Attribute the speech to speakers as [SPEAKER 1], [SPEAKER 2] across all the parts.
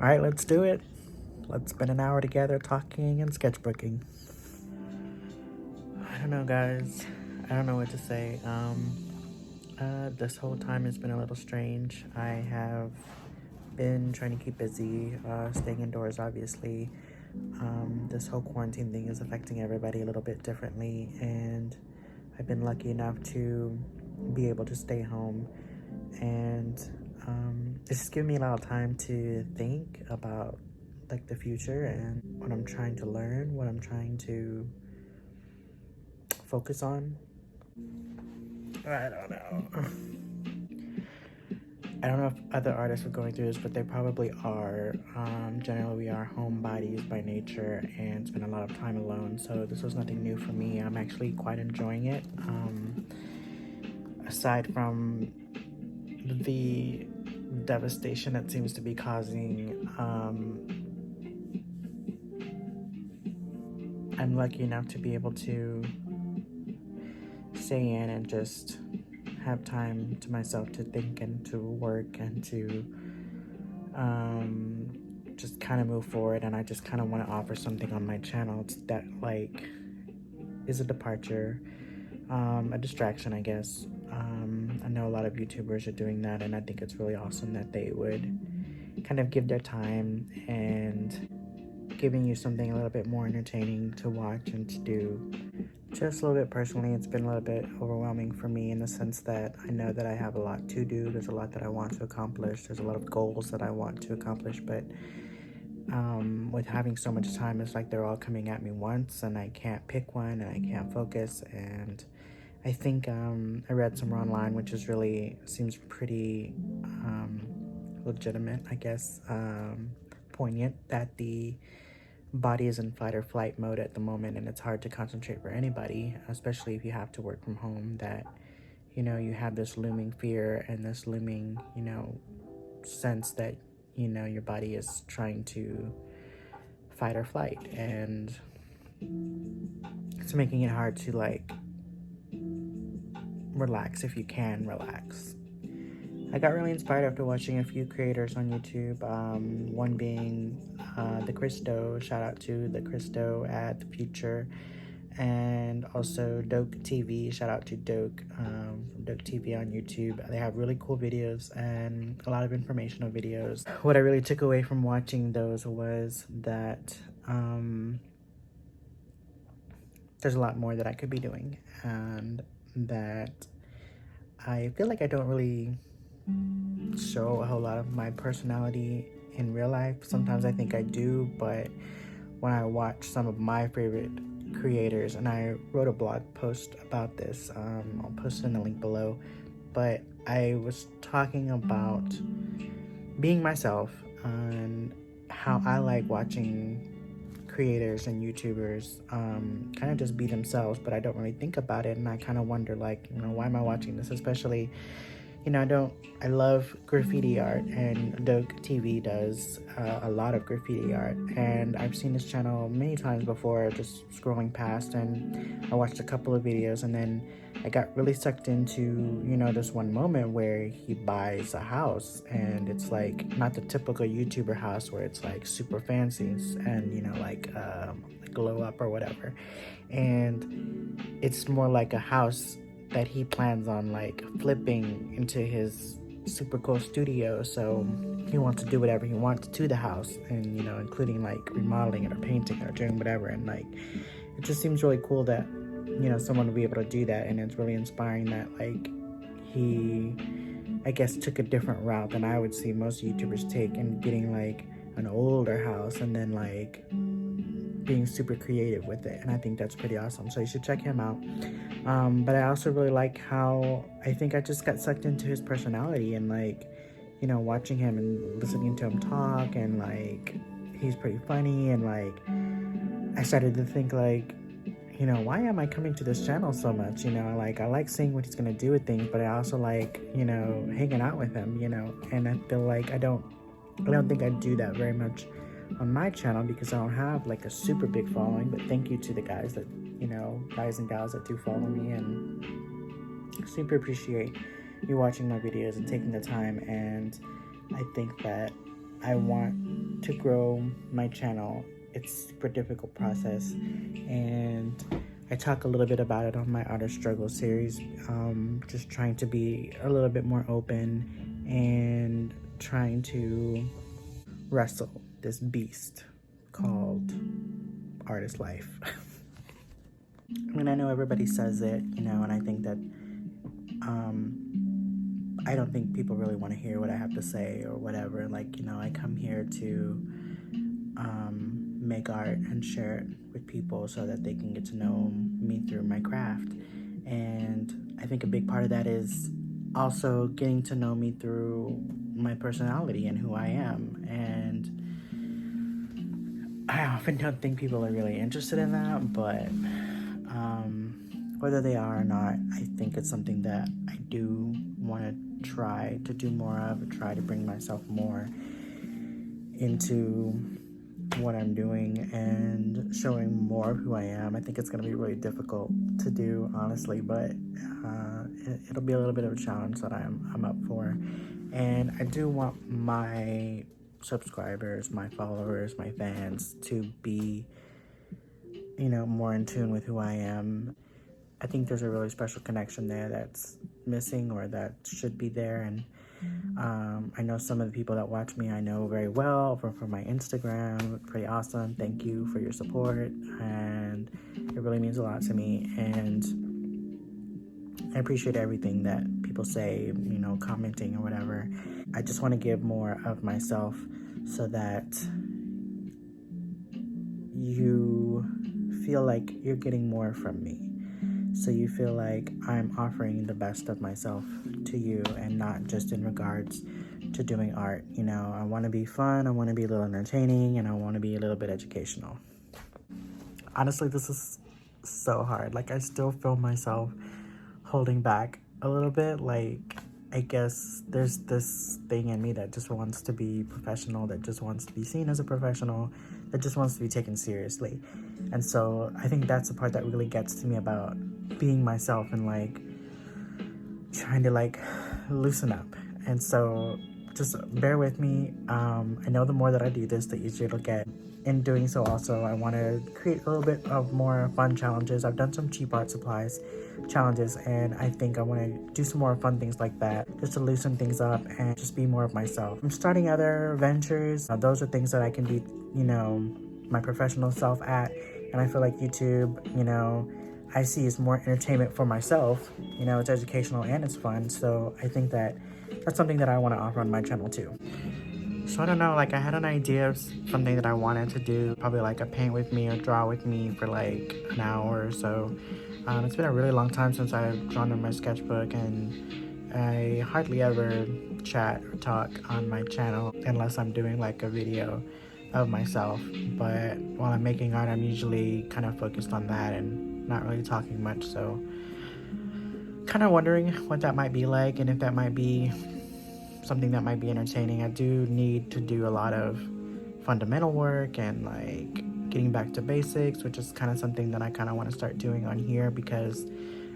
[SPEAKER 1] All right, let's do it. Let's spend an hour together talking and sketchbooking. I don't know, guys. I don't know what to say. This whole time has been a little strange. I have been trying to keep busy, staying indoors, obviously. This whole quarantine thing is affecting everybody a little bit differently, and I've been lucky enough to be able to stay home, and it's just given me a lot of time to think about like the future and what I'm trying to learn, what I'm trying to focus on. I don't know. I don't know if other artists are going through this, but they probably are. Generally, we are homebodies by nature and spend a lot of time alone, so this was nothing new for me. I'm actually quite enjoying it. Aside from the devastation it seems to be causing, I'm lucky enough to be able to stay in and just have time to myself to think and to work and to just kind of move forward. And I just kind of want to offer something on my channel that like is a departure, a distraction, I guess. I know a lot of YouTubers are doing that, and I think it's really awesome that they would kind of give their time and giving you something a little bit more entertaining to watch and to do. Just a little bit personally, it's been a little bit overwhelming for me in the sense that I know that I have a lot to do. There's a lot that I want to accomplish. There's a lot of goals that I want to accomplish, but with having so much time, it's like they're all coming at me once, and I can't pick one, and I can't focus. And I think I read somewhere online, which is really seems pretty legitimate, I guess, poignant, that the body is in fight or flight mode at the moment, and it's hard to concentrate for anybody, especially if you have to work from home. That, you know, you have this looming fear and this looming, you know, sense that, you know, your body is trying to fight or flight, and it's making it hard to like relax if you can relax. I got really inspired after watching a few creators on YouTube, one being the Christo. Shout out to the Christo at the Future, and also Doke TV. Shout out to Doke, Doke TV on YouTube. They have really cool videos and a lot of informational videos. What I really took away from watching those was that there's a lot more that I could be doing, and that I feel like I don't really show a whole lot of my personality in real life. Sometimes I think I do, but when I watch some of my favorite creators, and I wrote a blog post about this, I'll post it in the link below, but I was talking about being myself and how I like watching creators and YouTubers kind of just be themselves, but I don't really think about it, and I kind of wonder, like, you know, why am I watching this? Especially, you know, I love graffiti art, and Doke TV does a lot of graffiti art, and I've seen this channel many times before, just scrolling past, and I watched a couple of videos, and then I got really sucked into, you know, this one moment where he buys a house, and it's like not the typical YouTuber house where it's like super fancy and, you know, like glow up or whatever, and it's more like a house that he plans on like flipping into his super cool studio. So he wants to do whatever he wants to the house, and, you know, including like remodeling it or painting it or doing whatever. And like, it just seems really cool that, you know, someone will be able to do that, and it's really inspiring that like he, I guess, took a different route than I would see most YouTubers take, and getting like an older house and then like being super creative with it. And I think that's pretty awesome, so you should check him out. But I also really like how I think I just got sucked into his personality, and like, you know, watching him and listening to him talk, and like he's pretty funny, and like I started to think like, you know, why am I coming to this channel so much? You know, like I like seeing what he's gonna do with things, but I also like, you know, hanging out with him, you know. And I feel like I don't think I do that very much on my channel, because I don't have like a super big following. But thank you to the guys that, you know, guys and gals that do follow me, and super appreciate you watching my videos and taking the time. And I think that I want to grow my channel. It's a super difficult process, and I talk a little bit about it on my Artist Struggle series. Just trying to be a little bit more open and trying to wrestle this beast called artist life. I mean, I know everybody says it, you know, and I think that I don't think people really want to hear what I have to say or whatever. Like, you know, I come here to make art and share it with people so that they can get to know me through my craft. And I think a big part of that is also getting to know me through my personality and who I am. And I often don't think people are really interested in that, but whether they are or not, I think it's something that I do want to try to do more of, try to bring myself more into what I'm doing and showing more of who I am. I think it's going to be really difficult to do, honestly, but it'll be a little bit of a challenge that I'm up for. And I do want my subscribers, my followers, my fans to be, you know, more in tune with who I am. I think there's a really special connection there that's missing or that should be there. And I know some of the people that watch me I know very well from my Instagram. Pretty awesome. Thank you for your support, and it really means a lot to me. And I appreciate everything that people say, you know, commenting or whatever. I just want to give more of myself so that you feel like you're getting more from me. So you feel like I'm offering the best of myself to you, and not just in regards to doing art. You know, I want to be fun, I want to be a little entertaining, and I want to be a little bit educational. Honestly, this is so hard. Like, I still feel myself holding back a little bit. Like, I guess there's this thing in me that just wants to be professional, that just wants to be seen as a professional, that just wants to be taken seriously. And so I think that's the part that really gets to me about being myself and like trying to like loosen up. And so just bear with me. I know the more that I do this, the easier it'll get. In doing so, also, I want to create a little bit of more fun challenges. I've done some cheap art supplies challenges, and I think I want to do some more fun things like that, just to loosen things up and just be more of myself. I'm starting other ventures. Those are things that I can be, you know, my professional self at. And I feel like YouTube, you know, I see is more entertainment for myself. You know, it's educational and it's fun. So I think that that's something that I want to offer on my channel too. So I don't know, like I had an idea of something that I wanted to do, probably like a paint with me or draw with me for like an hour or so. It's been a really long time since I've drawn in my sketchbook, and I hardly ever chat or talk on my channel unless I'm doing like a video of myself. But while I'm making art, I'm usually kind of focused on that and not really talking much. So kind of wondering what that might be like, and if that might be something that might be entertaining. I do need to do a lot of fundamental work and like getting back to basics, which is kind of something that I kind of want to start doing on here, because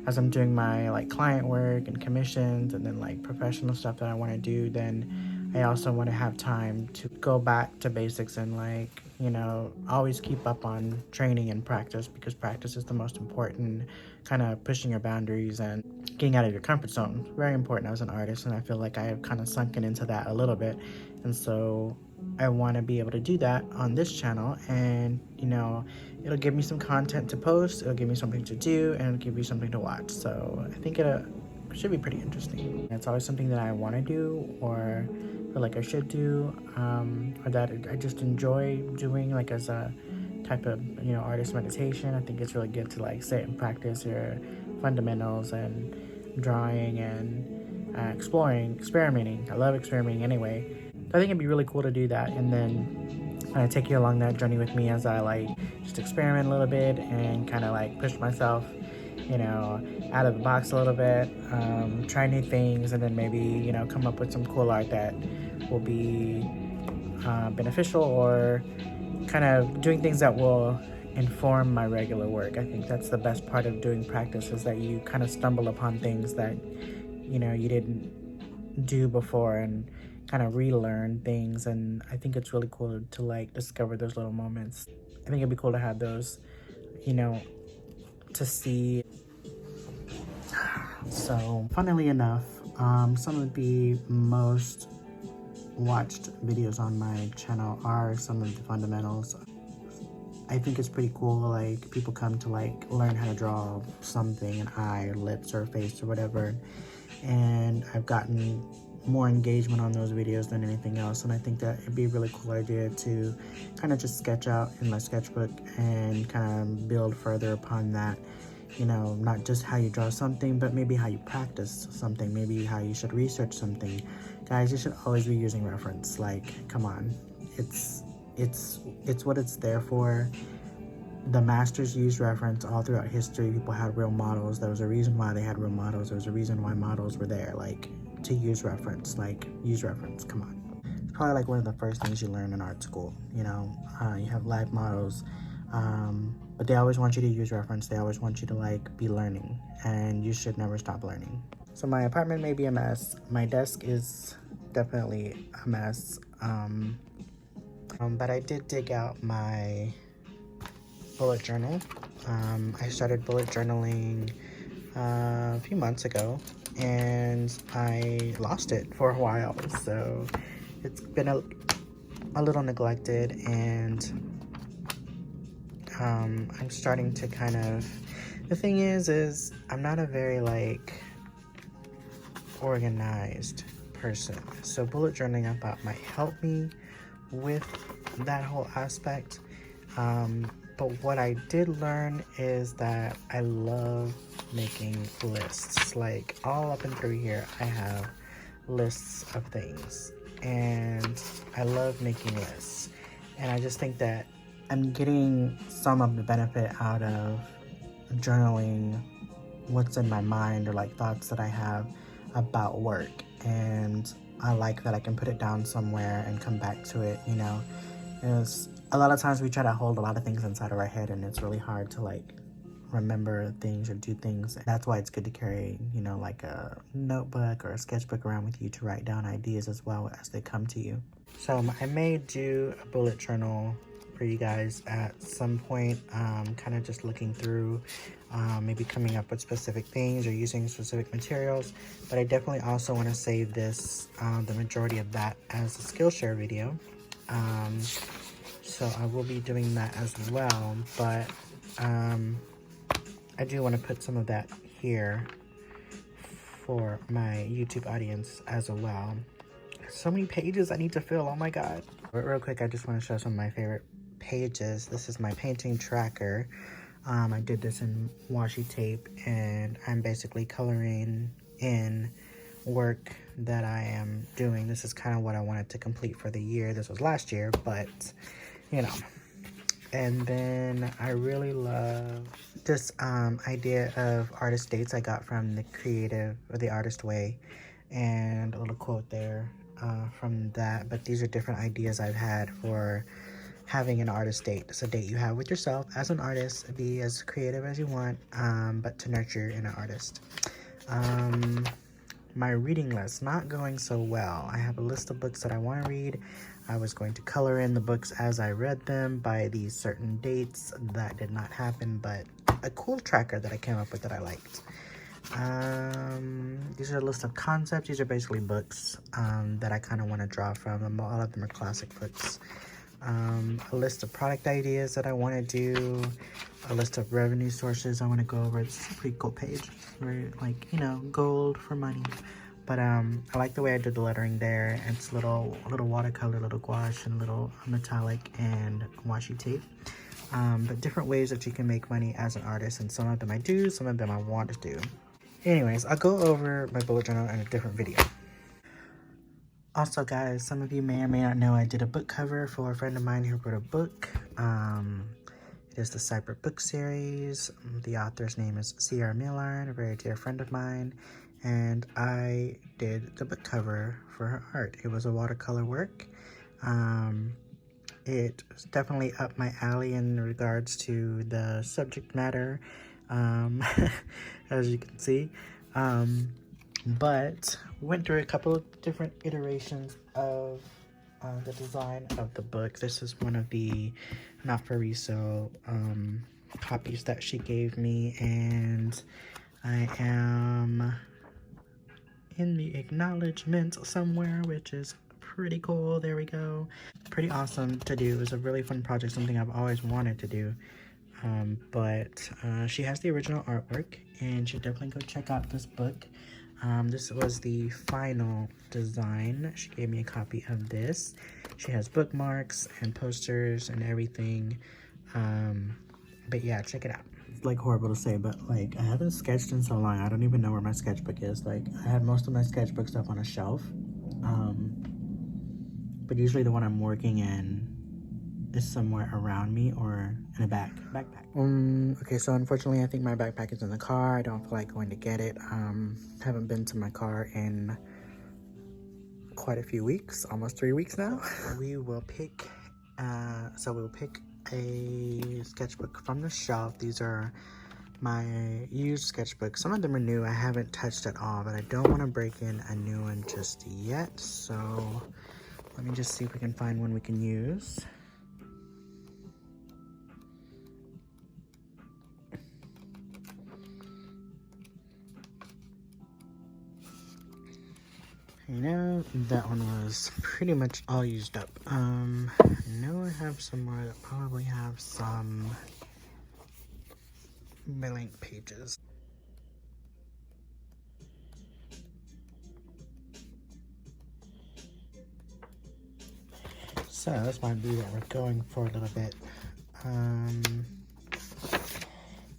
[SPEAKER 1] as I'm doing my like client work and commissions and then like professional stuff that I want to do, then I also want to have time to go back to basics and like, you know, always keep up on training and practice, because practice is the most important, kind of pushing your boundaries and getting out of your comfort zone. Very important as an artist, and I feel like I have kind of sunken into that a little bit. And so I want to be able to do that on this channel, and you know, it'll give me some content to post, it'll give me something to do, and it'll give you something to watch. So I think it should be pretty interesting. It's always something that I want to do, or feel like I should do, or that I just enjoy doing, like as a type of, you know, artist meditation. I think it's really good to like sit and practice your fundamentals and drawing and experimenting. I love experimenting anyway. So I think it'd be really cool to do that, and then kind of take you along that journey with me as I like just experiment a little bit and kind of like push myself, you know, out of the box a little bit, try new things, and then maybe, you know, come up with some cool art that will be beneficial, or kind of doing things that will inform my regular work. I think that's the best part of doing practice, is that you kind of stumble upon things that, you know, you didn't do before, and kind of relearn things, and I think it's really cool to like discover those little moments. I think it'd be cool to have those, you know, to see. So, funnily enough, some of the most watched videos on my channel are some of the fundamentals. I think it's pretty cool, like, people come to, like, learn how to draw something, an eye, or lips, or a face, or whatever, and I've gotten more engagement on those videos than anything else, and I think that it'd be a really cool idea to kind of just sketch out in my sketchbook and kind of build further upon that. You know, not just how you draw something, but maybe how you practice something, maybe how you should research something. Guys, you should always be using reference. Like, come on, it's what it's there for. The masters used reference all throughout history. People had real models. There was a reason why they had real models. There was a reason why models were there. Like, to use reference, like, use reference, come on. It's probably like one of the first things you learn in art school. You know, you have live models, but they always want you to use reference. They always want you to like be learning, and you should never stop learning. So my apartment may be a mess. My desk is definitely a mess. But I did dig out my bullet journal. I started bullet journaling a few months ago, and I lost it for a while, so it's been a little neglected, and I'm starting to kind of, the thing is I'm not a very like organized person, so bullet journaling I thought might help me with that whole aspect. But what I did learn is that I love making lists. Like, all up and through here I have lists of things, and I love making lists, and I just think that I'm getting some of the benefit out of journaling what's in my mind, or like thoughts that I have about work, and I like that I can put it down somewhere and come back to it, you know. Because a lot of times we try to hold a lot of things inside of our head, and it's really hard to like remember things or do things. That's why it's good to carry, you know, like a notebook or a sketchbook around with you to write down ideas as well as they come to you. So I may do a bullet journal for you guys at some point, kind of just looking through, maybe coming up with specific things or using specific materials. But I definitely also want to save this, the majority of that, as a Skillshare video. So I will be doing that as well, but I do want to put some of that here for my YouTube audience as well. So many pages I need to fill, oh my god. But real quick, I just want to show some of my favorite pages. This is my painting tracker. I did this in washi tape, and I'm basically coloring in work that I am doing. This is kind of what I wanted to complete for the year. This was last year, but you know. And then I really love this idea of artist dates I got from the Creative, or the Artist Way, and a little quote there from that. But these are different ideas I've had for having an artist date. It's a date you have with yourself as an artist. Be as creative as you want, but to nurture an artist. My reading list, not going so well. I have a list of books that I want to read. I was going to color in the books as I read them by these certain dates. That did not happen, but a cool tracker that I came up with that I liked. These are a list of concepts. These are basically books that I kind of want to draw from. All of them are classic books. A list of product ideas that I want to do, a list of revenue sources I want to go over. This is a pretty cool page, where, like, you know, gold for money. But I like the way I did the lettering there. It's little watercolor, little gouache, and little metallic and washi tape. But different ways that you can make money as an artist, and some of them I do, some of them I want to do. Anyways, I'll go over my bullet journal in a different video. Also, guys, some of you may or may not know I did a book cover for a friend of mine who wrote a book. It is the Cyber book series. The author's name is C.R. Millard, a very dear friend of mine, and I did the book cover for her art. It was a watercolor work. It was definitely up my alley in regards to the subject matter, as you can see. But went through a couple of different iterations of the design of the book. This is one of the not for resale copies that she gave me, and I am in the acknowledgement somewhere, which is pretty cool. There we go. Pretty awesome to do. It was a really fun project, something I've always wanted to do. But she has the original artwork, and you should definitely go check out this book. This was the final design. She gave me a copy of this. She has bookmarks and posters and everything. But yeah, check it out. It's like horrible to say, but like I haven't sketched in so long. I don't even know where my sketchbook is. Like I have most of my sketchbooks up on a shelf. But usually the one I'm working in is somewhere around me or in a backpack. Okay, so unfortunately I think my backpack is in the car. I don't feel like going to get it. Haven't been to my car in quite a few weeks, almost 3 weeks now. We will pick we'll pick a sketchbook from the shelf. These are my used sketchbooks. Some of them are new. I haven't touched at all, but I don't want to break in a new one just yet. So let me just see if we can find one we can use. You know, that one was pretty much all used up. I know I have some more that probably have some blank pages. So this might be what we're going for a little bit.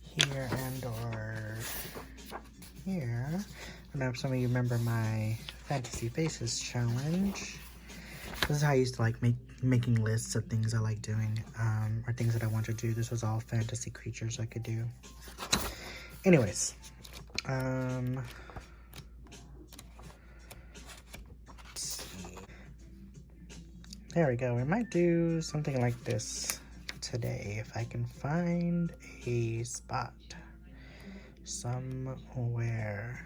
[SPEAKER 1] Here and or here. I don't know if some of you remember my Fantasy Faces challenge. This is how I used to like making lists of things I like doing, or things that I want to do. This was all fantasy creatures I could do. Anyways, let's see. There we go. We might do something like this today if I can find a spot somewhere.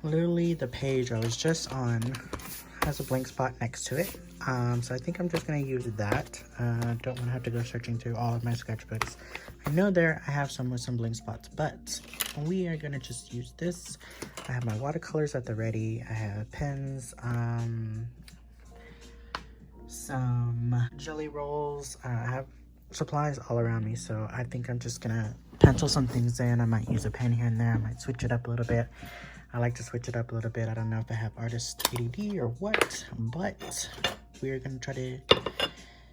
[SPEAKER 1] Literally the page I was just on has a blank spot next to it, so I think I'm just gonna use that. Don't want to have to go searching through all of my sketchbooks. I know there I have some with some blank spots, but we are gonna just use this. I have my watercolors at the ready. I have pens, some jelly rolls. I have supplies all around me, so I think I'm just gonna pencil some things in. I might use a pen here and there. I might switch it up a little bit. I like to switch it up a little bit. I don't know if I have artist ADD or what, but we're gonna try to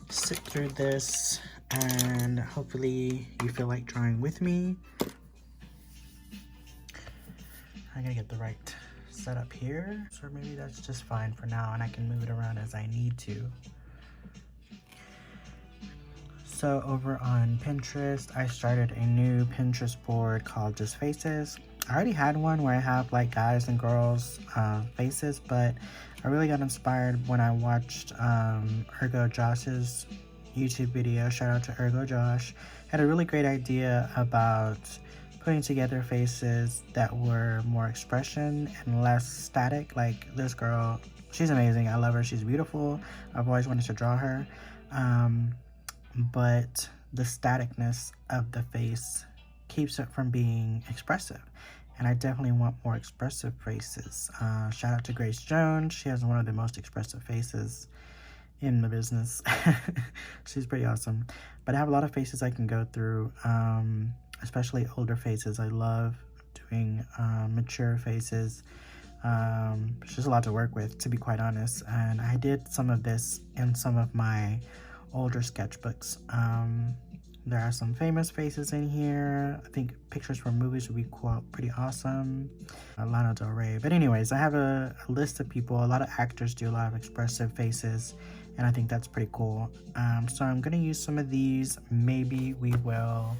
[SPEAKER 1] sit through this, and hopefully you feel like drawing with me. I'm gonna get the right setup here, so maybe that's just fine for now, and I can move it around as I need to. So over on Pinterest, I started a new Pinterest board called Just Faces. I already had one where I have like guys and girls faces, but I really got inspired when I watched Ergo Josh's YouTube video. Shout out to Ergo Josh. Had a really great idea about putting together faces that were more expression and less static. Like this girl, she's amazing. I love her. She's beautiful. I've always wanted to draw her. But the staticness of the face keeps it from being expressive. And I definitely want more expressive faces. Shout out to Grace Jones. She has one of the most expressive faces in the business. She's pretty awesome. But I have a lot of faces I can go through, especially older faces. I love doing mature faces. It's just a lot to work with, to be quite honest. And I did some of this in some of my older sketchbooks. There are some famous faces in here. I think pictures from movies would be pretty awesome. Lana Del Rey. But anyways, I have a list of people. A lot of actors do a lot of expressive faces, and I think that's pretty cool. So I'm gonna use some of these. Maybe we will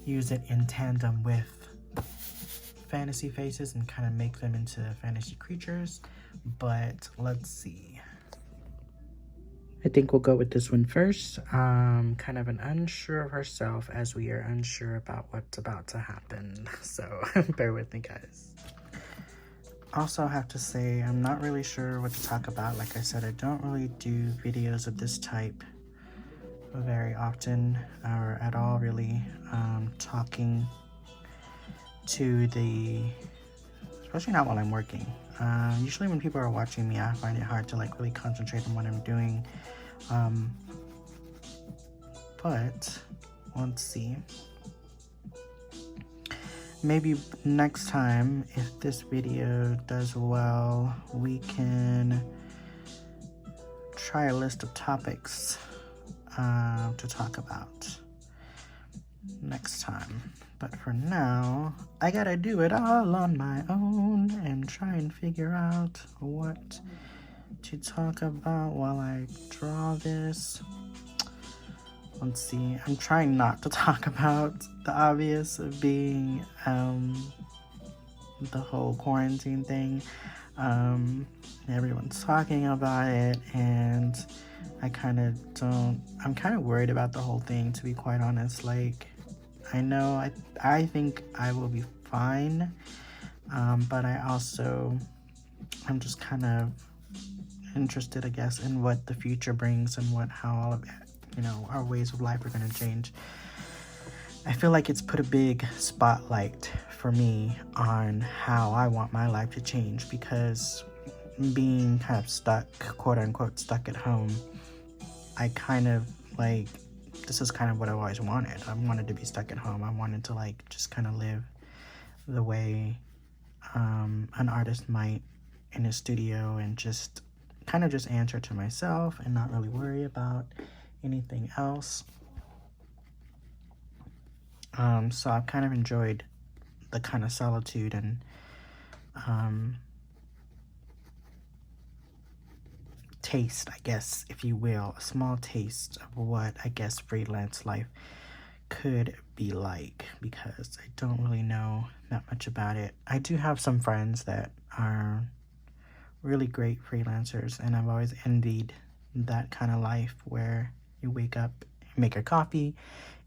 [SPEAKER 1] use it in tandem with fantasy faces and kind of make them into fantasy creatures. But let's see. I think we'll go with this one first. Kind of an unsure of herself, as we are unsure about what's about to happen. So bear with me, guys. also have to say I'm not really sure what to talk about. Like I said, I don't really do videos of this type very often or at all, really. Talking to the, especially not while I'm working. Usually when people are watching me, I find it hard to like really concentrate on what I'm doing. But let's see. Maybe next time, if this video does well, we can try a list of topics to talk about next time. But for now, I gotta do it all on my own and try and figure out what to talk about while I draw this. Let's see, I'm trying not to talk about the obvious of being the whole quarantine thing. Everyone's talking about it, and I kind of don't, I'm kind of worried about the whole thing, to be quite honest. Like, I know, I think I will be fine, but I'm just kind of interested, I guess, in what the future brings and how all of it, our ways of life are going to change. I feel like it's put a big spotlight for me on how I want my life to change, because being kind of stuck, quote unquote, stuck at home, I kind of like, this is kind of what I always wanted. I wanted to be stuck at home. I wanted to like just kind of live the way an artist might in a studio, and just kind of just answer to myself and not really worry about anything else. So I've kind of enjoyed the kind of solitude and taste, I guess, if you will, a small taste of what I guess freelance life could be like, because I don't really know that much about it. I do have some friends that are really great freelancers, and I've always envied that kind of life where you wake up, make your coffee,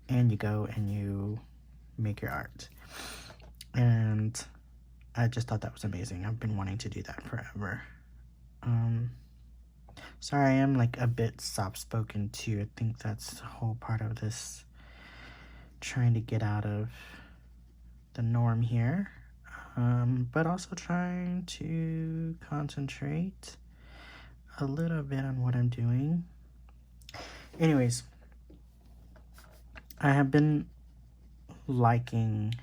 [SPEAKER 1] and you go and you make your art. And I just thought that was amazing. I've been wanting to do that forever. Sorry, I am like a bit soft-spoken too. I think that's the whole part of this, trying to get out of the norm here, but also trying to concentrate a little bit on what I'm doing. Anyways, I have been liking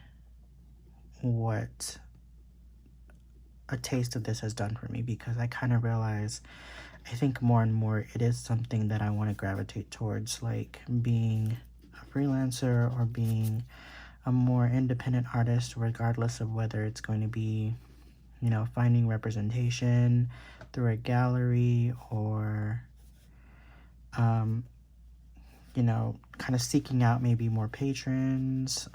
[SPEAKER 1] what a taste of this has done for me, because I kind of realize, I think more and more it is something that I want to gravitate towards, like being a freelancer or being a more independent artist, regardless of whether it's going to be, finding representation through a gallery or kind of seeking out maybe more patrons.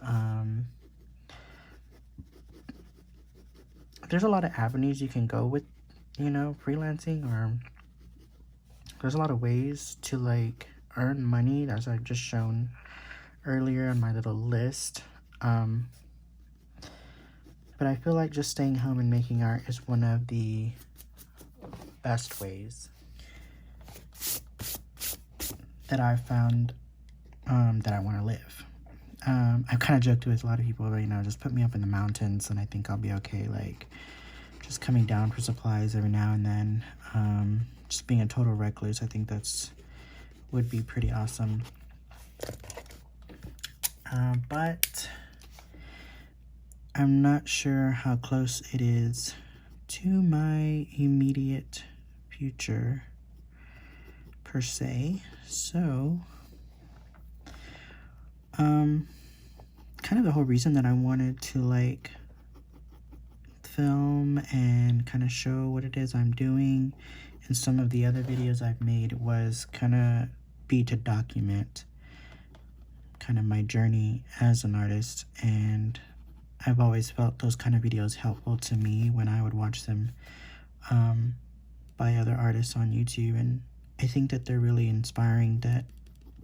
[SPEAKER 1] There's a lot of avenues you can go with, freelancing, or there's a lot of ways to like earn money, as I've just shown earlier on my little list. But I feel like just staying home and making art is one of the best ways that I've found that I want to live. I've kind of joked with a lot of people, just put me up in the mountains and I think I'll be okay. Like, just coming down for supplies every now and then. Just being a total recluse, I think would be pretty awesome. But I'm not sure how close it is to my immediate future, per se. So, kind of the whole reason that I wanted to like film and kind of show what it is I'm doing in some of the other videos I've made was kind of to document kind of my journey as an artist. And I've always felt those kind of videos helpful to me when I would watch them by other artists on YouTube. And I think that they're really inspiring, that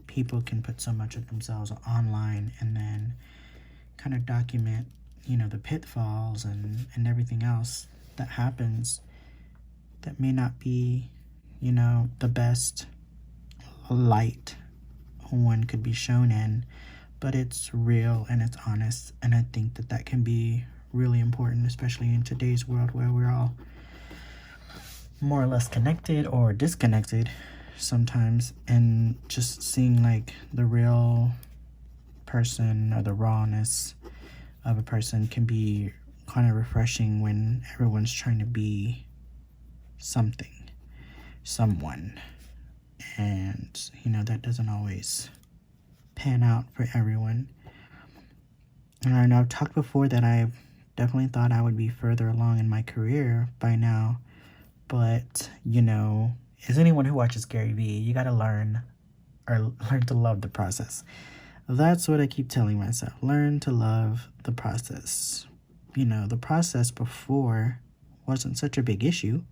[SPEAKER 1] people can put so much of themselves online and then kind of document, the pitfalls and everything else that happens that may not be, you know, the best light one could be shown in, but it's real and it's honest. And I think that that can be really important, especially in today's world where we're all more or less connected or disconnected sometimes, and just seeing like the real person or the rawness of a person can be kind of refreshing when everyone's trying to be something, someone, and you know that doesn't always pan out for everyone. And I know I've talked before that I've definitely thought I would be further along in my career by now, but you know, as anyone who watches Gary Vee, you gotta learn to love the process. That's what I keep telling myself. Learn to love the process. You know, the process before wasn't such a big issue.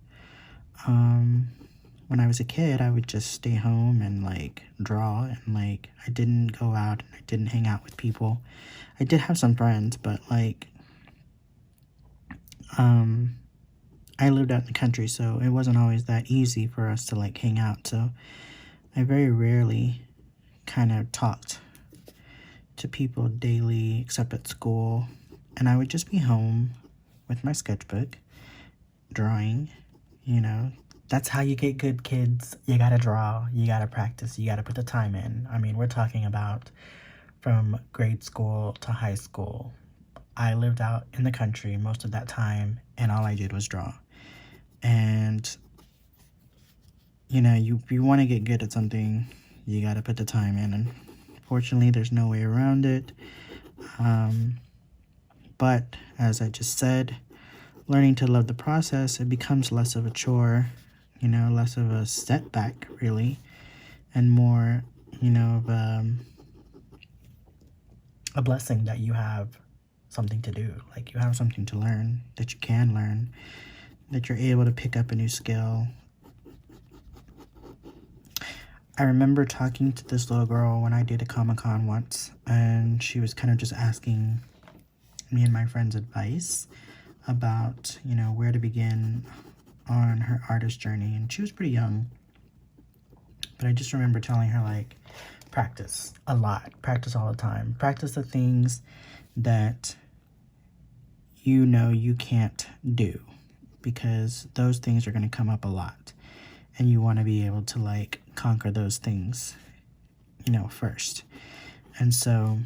[SPEAKER 1] When I was a kid, I would just stay home and like draw, and like I didn't go out and I didn't hang out with people. I did have some friends, but like I lived out in the country, so it wasn't always that easy for us to like hang out. So I very rarely kind of talked to people daily except at school, and I would just be home with my sketchbook drawing. You know, that's how you get good, kids. You gotta draw, you gotta practice, you gotta put the time in. I mean, we're talking about from grade school to high school. I lived out in the country most of that time, and all I did was draw. And you know, you want to get good at something, you gotta put the time in, and fortunately there's no way around it. But as I just said, learning to love the process, it becomes less of a chore, you know, less of a setback really, and more, you know, of a blessing that you have something to do. Like you have something to learn, that you can learn, that you're able to pick up a new skill. I remember talking to this little girl when I did a Comic-Con once, and she was kind of just asking me and my friends advice about, you know, where to begin on her artist journey. And she was pretty young, but I just remember telling her, like, practice a lot, practice all the time, practice the things that you know you can't do, because those things are going to come up a lot, and you want to be able to like conquer those things, you know, first. And so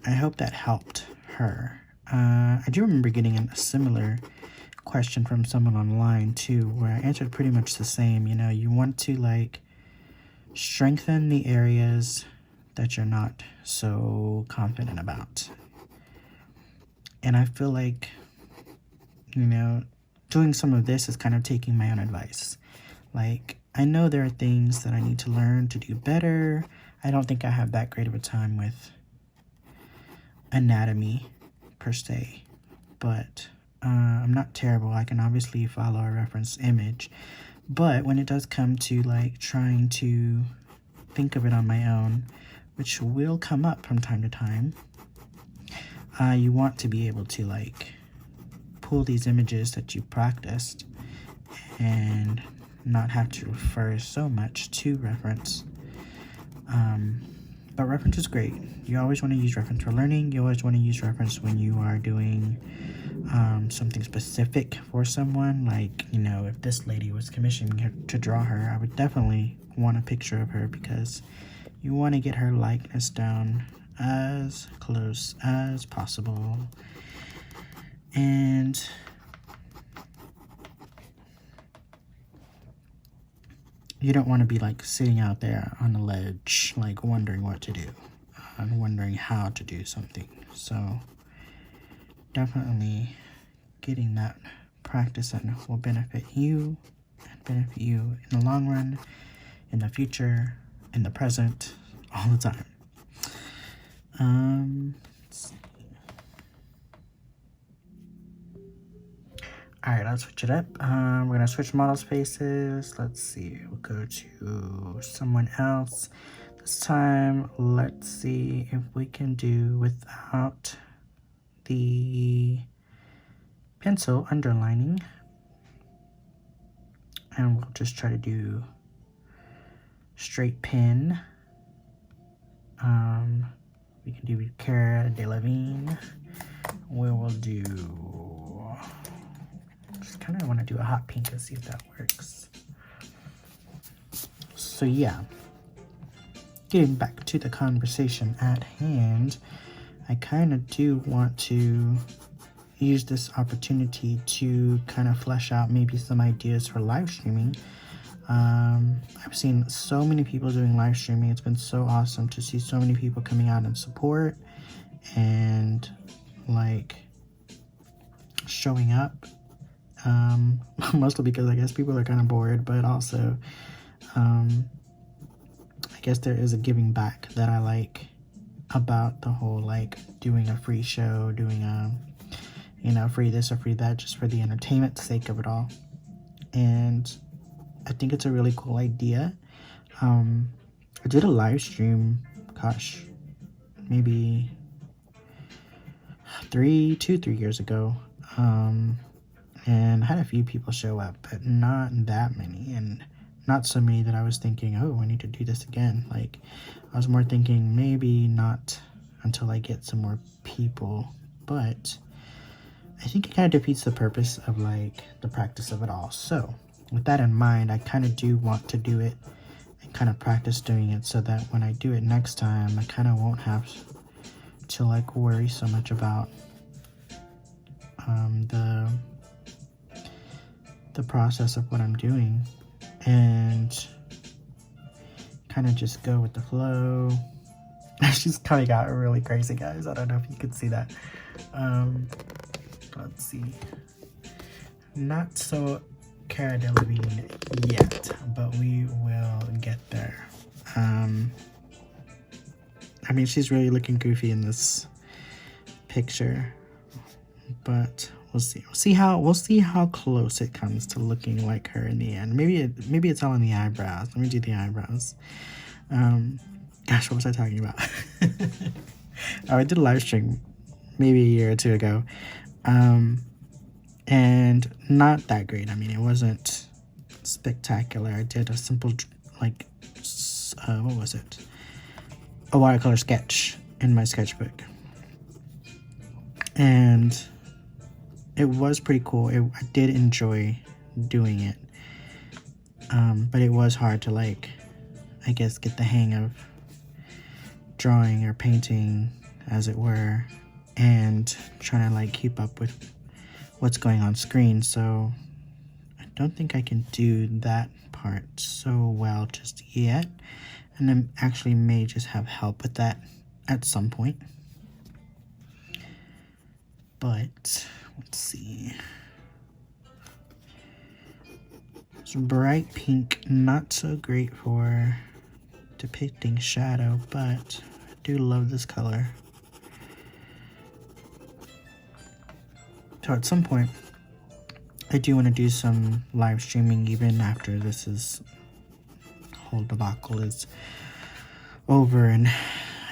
[SPEAKER 1] I hope that helped her. I do remember getting a similar question from someone online too, where I answered pretty much the same. You know, you want to like strengthen the areas that you're not so confident about. And I feel like, you know, doing some of this is kind of taking my own advice. Like, I know there are things that I need to learn to do better. I don't think I have that great of a time with anatomy per se, but I'm not terrible. I can obviously follow a reference image, but when it does come to like trying to think of it on my own, which will come up from time to time, you want to be able to like pull these images that you practiced and not have to refer so much to reference. But reference is great. You always want to use reference for learning. You always want to use reference when you are doing something specific for someone. Like, you know, if this lady was commissioning her to draw her, I would definitely want a picture of her, because you want to get her likeness down as close as possible. And you don't want to be like sitting out there on the ledge, like wondering what to do and wondering how to do something. So definitely getting that practice in will benefit you and benefit you in the long run, in the future, in the present, all the time. Let's see. Alright, let's switch it up. We're gonna switch model spaces. Let's see, we'll go to someone else. This time, let's see if we can do without the pencil underlining, and we'll just try to do straight pen. We can do Cara Delevingne. We will do, just kind of want to do a hot pink and see if that works. So yeah, getting back to the conversation at hand, I kind of do want to use this opportunity to kind of flesh out maybe some ideas for live streaming. I've seen so many people doing live streaming. It's been so awesome to see so many people coming out in support and like showing up. Mostly because I guess people are kind of bored, but also I guess there is a giving back that I like about the whole like doing a free show, doing a, you know, free this or free that, just for the entertainment sake of it all. And I think it's a really cool idea. I did a live stream, gosh, maybe 3 years ago. And I had a few people show up, but not that many, and not so many that I was thinking, oh, I need to do this again. Like, I was more thinking maybe not until I get some more people, but I think it kind of defeats the purpose of like the practice of it all. So with that in mind, I kind of do want to do it and kind of practice doing it so that when I do it next time, I kind of won't have to like worry so much about the process of what I'm doing, and kind of just go with the flow. She's coming out really crazy, guys. I don't know if you can see that. Let's see. Not so Cara Delevingne yet, but we will get there. I mean, she's really looking goofy in this picture, but we'll see. We'll see how close it comes to looking like her in the end. Maybe it's all in the eyebrows. Let me do the eyebrows. Gosh, what was I talking about? Oh, I did a live stream maybe a year or two ago. And not that great. I mean, it wasn't spectacular. I did a simple, like, what was it? A watercolor sketch in my sketchbook. And it was pretty cool. I did enjoy doing it. But it was hard to, like, I guess, get the hang of drawing or painting, as it were, and trying to, like, keep up with what's going on screen. So I don't think I can do that part so well just yet, and I actually may just have help with that at some point. But let's see. It's bright pink, not so great for depicting shadow, but I do love this color. So at some point, I do want to do some live streaming even after this whole debacle is over, and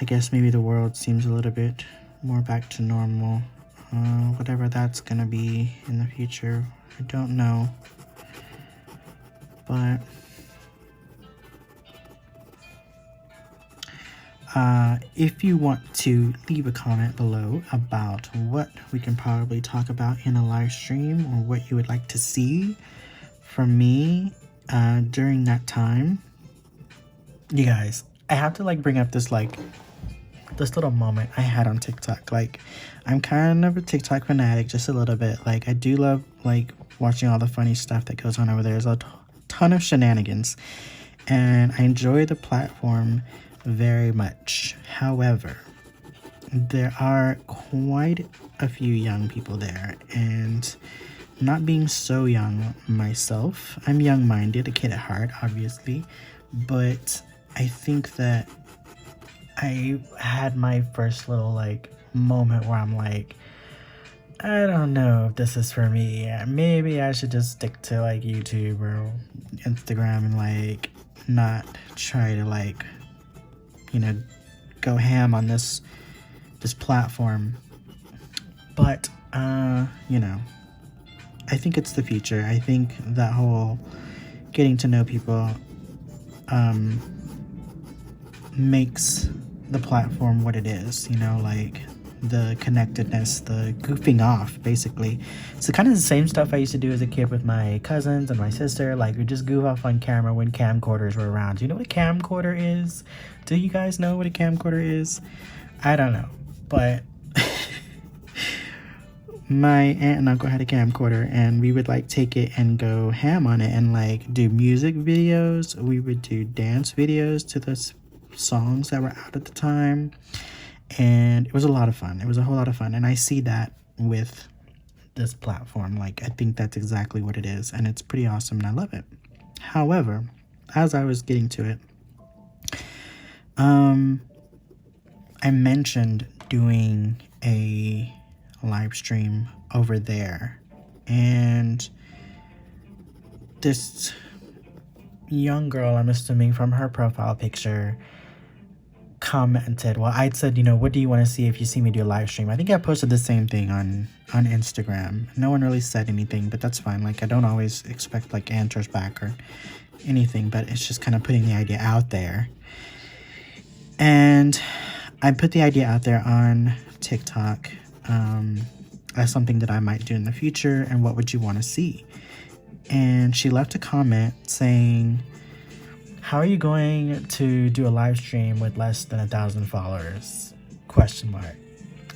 [SPEAKER 1] I guess maybe the world seems a little bit more back to normal. Whatever that's gonna be in the future, I don't know. But if you want to leave a comment below about what we can probably talk about in a live stream, or what you would like to see from me during that time. You guys, I have to like bring up this little moment I had on TikTok. Like, I'm kind of a TikTok fanatic, just a little bit. Like, I do love like watching all the funny stuff that goes on over there. There's a ton of shenanigans, and I enjoy the platform very much. However, there are quite a few young people there, and not being so young myself, I'm young-minded, a kid at heart, obviously, but I think that I had my first little like moment where I'm like, I don't know if this is for me. Maybe I should just stick to like YouTube or Instagram and like not try to like, you know, go ham on this platform. But you know, I think it's the future. I think that whole getting to know people makes the platform what it is, you know, like the connectedness, the goofing off, basically. It's kind of the same stuff I used to do as a kid with my cousins and my sister. Like, we just goof off on camera when camcorders were around. Do you know what a camcorder is? Do you guys know what a camcorder is? I don't know, but my aunt and uncle had a camcorder, and we would like take it and go ham on it and like do music videos. We would do dance videos to the songs that were out at the time, and it was a lot of fun. It was a whole lot of fun, and I see that with this platform. Like, I think that's exactly what it is, and it's pretty awesome, and I love it. However, as I was getting to it, I mentioned doing a live stream over there, and this young girl, I'm assuming from her profile picture, commented, well, I'd said, you know, what do you want to see if you see me do a live stream? I think I posted the same thing on Instagram. No one really said anything, but that's fine. Like, I don't always expect like answers back or anything, but it's just kind of putting the idea out there. And I put the idea out there on TikTok as something that I might do in the future, and what would you want to see? And she left a comment saying, how are you going to do a live stream with less than 1,000 followers? Question mark.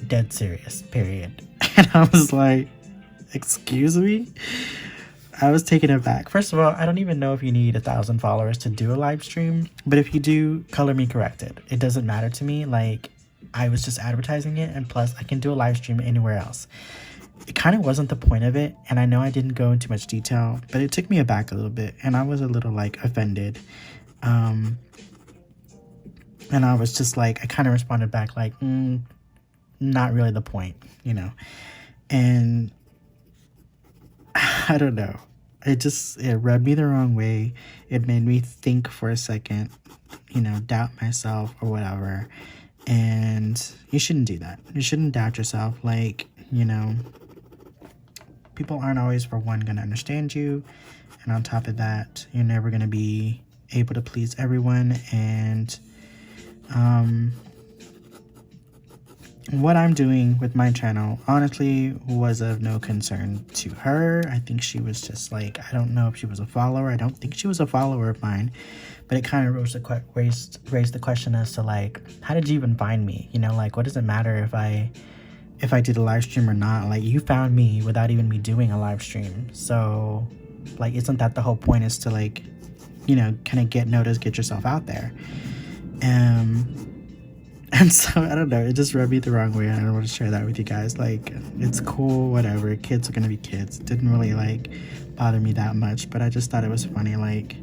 [SPEAKER 1] Dead serious, period. And I was like, excuse me? I was taken aback. First of all, I don't even know if you need 1,000 followers to do a live stream, but if you do, color me corrected. It doesn't matter to me. Like, I was just advertising it, and plus I can do a live stream anywhere else. It kind of wasn't the point of it, and I know I didn't go into much detail, but it took me aback a little bit, and I was a little like offended. And I was just like, I kind of responded back like, not really the point, you know. And I don't know, it rubbed me the wrong way. It made me think for a second, you know, doubt myself or whatever. And you shouldn't do that. You shouldn't doubt yourself. Like, you know, people aren't always, for one, going to understand you. And on top of that, you're never going to be able to please everyone. And what I'm doing with my channel, honestly, was of no concern to her. I think she was just like, I don't know if she was a follower. I don't think she was a follower of mine. But it kind of raised the question as to, like, how did you even find me? You know, like, what does it matter if I did a live stream or not? Like, you found me without even me doing a live stream. So, like, isn't that the whole point, is to, like, you know, kind of get noticed, get yourself out there. And so, I don't know, it just rubbed me the wrong way. I don't want to share that with you guys. Like, it's cool, whatever. Kids are going to be kids. It didn't really, like, bother me that much. But I just thought it was funny, like,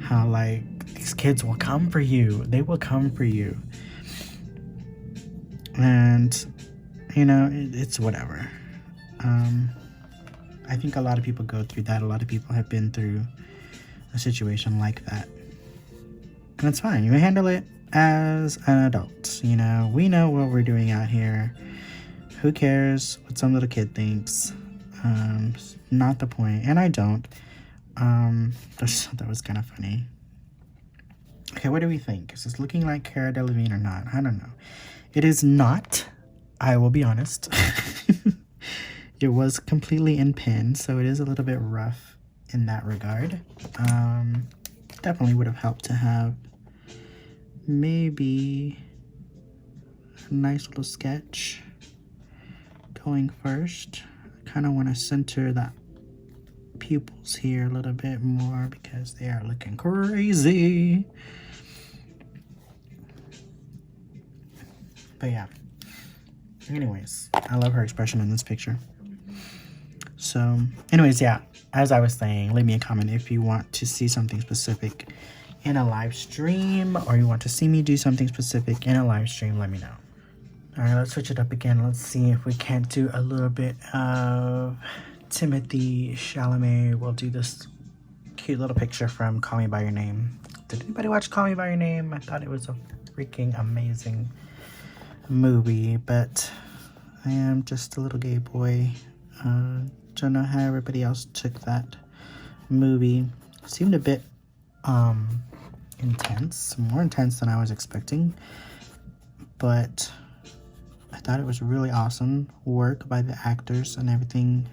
[SPEAKER 1] how, like, these kids will come for you. They will come for you. And, you know, it's whatever. I think a lot of people go through that. A lot of people have been through a situation like that. And it's fine. You handle it as an adult. You know, we know what we're doing out here. Who cares what some little kid thinks? Not the point. And I don't. That was kind of funny. Okay, what do we think? Is this looking like Cara Delevingne or not? I don't know. It is not. I will be honest. It was completely in pen, so it is a little bit rough in that regard. Definitely would have helped to have maybe a nice little sketch going first. I kind of want to center that pupils here a little bit more because they are looking crazy. But yeah, anyways, I love her expression in this picture. So anyways, yeah, as I was saying, leave me a comment if you want to see something specific in a live stream, or you want to see me do something specific in a live stream. Let me know. All right, let's switch it up again. Let's see if we can't do a little bit of Timothy Chalamet. We'll do this cute little picture from Call Me By Your Name. Did anybody watch Call Me By Your Name? I thought it was a freaking amazing movie, but I am just a little gay boy, don't know how everybody else took that movie. It seemed a bit intense, more intense than I was expecting, but I thought it was really awesome work by the actors and everything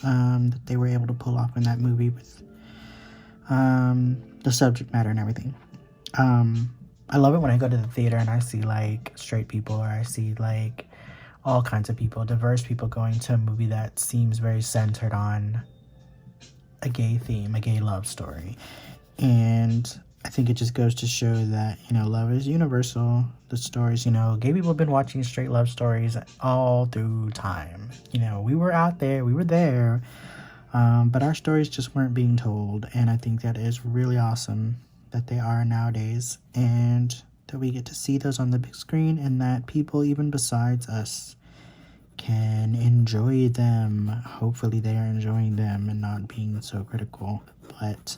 [SPEAKER 1] that they were able to pull off in that movie with the subject matter and everything. I love it when I go to the theater and I see like straight people, or I see like all kinds of people, diverse people, going to a movie that seems very centered on a gay theme, a gay love story. And I think it just goes to show that, you know, love is universal. The stories, you know, gay people have been watching straight love stories all through time. You know, we were out there, we were there, but our stories just weren't being told. And I think that is really awesome that they are nowadays, and that we get to see those on the big screen, and that people even besides us can enjoy them. Hopefully they are enjoying them and not being so critical. But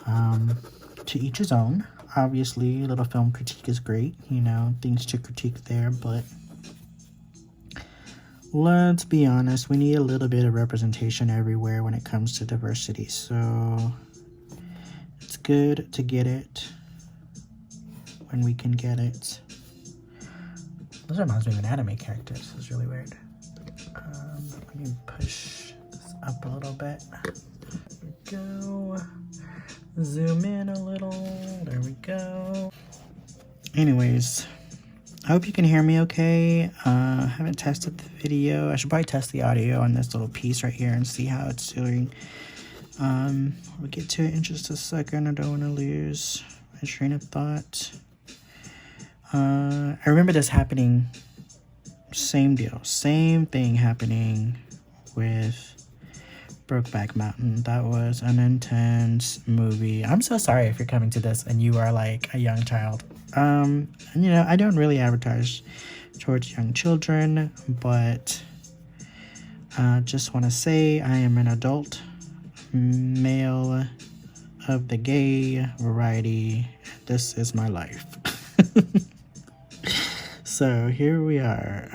[SPEAKER 1] to each his own. Obviously, a little film critique is great, you know, things to critique there, but let's be honest, we need a little bit of representation everywhere when it comes to diversity. So it's good to get it when we can get it. This reminds me of an anime character. This is really weird. Let me push this up a little bit. There we go. Zoom in a little. There we go. Anyways, I hope you can hear me okay. I haven't tested the video. I should probably test the audio on this little piece right here and see how it's doing. We'll get to it in just a second. I don't want to lose my train of thought. I remember this happening. Same deal. Same thing happening with Brokeback Mountain. That was an intense movie. I'm so sorry if you're coming to this and you are like a young child. You know, I don't really advertise towards young children, but just want to say I am an adult male of the gay variety. This is my life. So here we are,